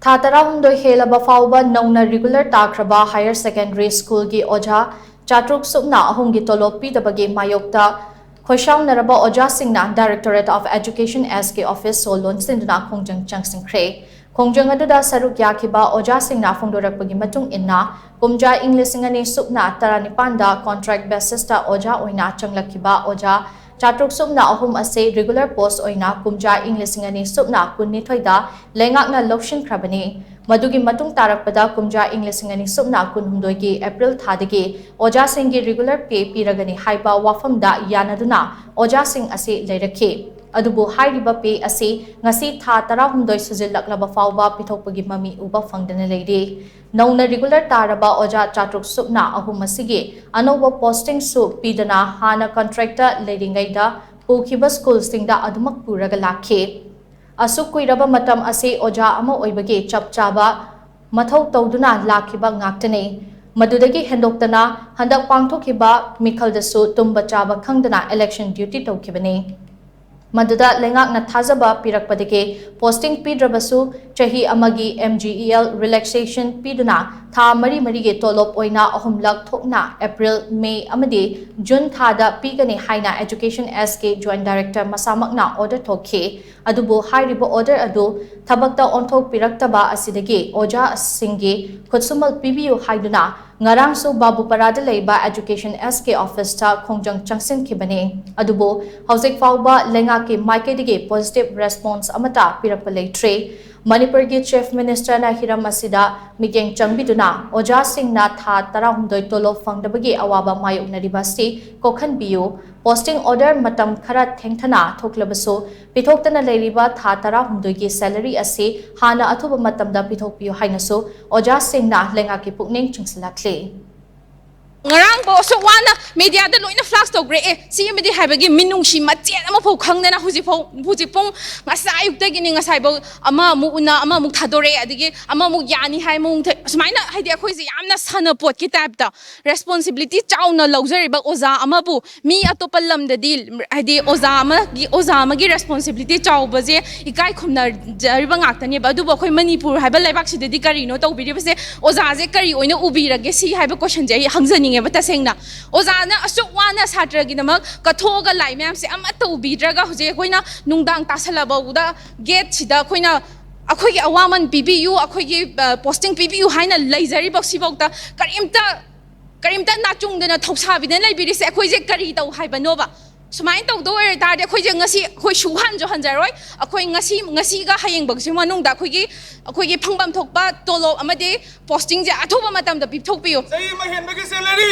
Thatarahundoi hellaba phaoba nouna regular takhraba higher secondary school gi ojah chatruk sumna ahum gi tolop pidabagi mayokta khoishaonaraba ojah Singna Directorate of Education SK office so loinsinduna khongjang changsinkhre khongjang aduda saruk yakhiba ojah Singna phongdorakpagi matung inna kumja English ngani sukna taranipanda contract basis ta ojah oina changlakhiba ojah chatruk sumna ahum ase regular post oina kumja English ngani sukna kunni thoida lengakna loinsinkhre Madugi matung tarakpada kumja English ngani sumna kunhumdoi gi April thadagi ojah singgi regular pay piragani haiba wafamda yanaduna ojah sing ase leirakhi adubu hairiba pay ase ngasi tha tarahumdoi sujillaklaba phaoba pithokpagi mami uba fangdana leide nouna regular taraba ojah chatruk sumna ahum asigi anoba posting su pidana hana contractor leiringaida pukhiba school singda adumak puraga lakhe Asuk kuiraba matam ase ojah ama oibagi chap chaba mathau tawduna lakhiba ngaktane madudagi hendoktana handak pangthokhiba mikhaldasu tumba chaba khangdana election duty tawkhibane Maduda lengakna thajaba pirakpadike posting pidrabasu chahi amagi MGEL relaxation piduna tha mari ge tolop oina ahumlak thokna April May amadi June thada pigani haina education SK joint director masamakna order thokhe adubu hairibo order adu thabakta onthok piraktaba asidagi ojah singgi khutsumal pibiu haiduna ngarang so babu parada leiba education SK office ta khongjang changsinkhre adubu hauzik phaoba lenga ke maikedige positive response amata pirakpa leitre Manipuri ki chief minister na hiram asida migeng changbiduna ojah singna tha tarahumdoi tolop phangdrabagi awaba mayokna ribasi kokhan biu posting order matam khara thengthana thoklabaso pithoktana leiriba tha tarahumdoi gi salary ase hana athuba matamda pithokpiu hainaso ojah singna lenga ki pukning chungsilakle Ngarang po so wana media da loina flash to gre si medi habagi minung shi machet ama pho khangna huji pong ngasa ayukta gi ninga saibo ama mu una ama mu thadore adigi ama mu yani hai mu sumaina haidi akhoi ji yamna sana pot ki type ta responsibility chauna lawjari ba oza ama bu mi atopallam da dil haidi oza ama gi responsibility chau baje ikai khumna jariba ngaktani ba du ba khoi manipur haiba laibak si dedi kari no to biri base oza je kari oina ubirage si haiba question je hangjani bata sengna ojana asuk wana satragi namak kathoga lai myam se amata ubidraga huje koina nungdang tasalaba uda gate sida koina akhoi gi awaman pbu akhoi gi posting pbu haina leizari boxi bokta karimta nachung dena thoksa biden lai biri se akhoi je kari tau haiba nova sumain tau do er tar de khoi je ngasi khoi shuhan jo hanjaroi akhoi ngasi ga hayeng bang sima nung da khoi gi phangbam thokpa tolo amade posting je athoba matam da bip thokpiyo sei ma hen bagi salary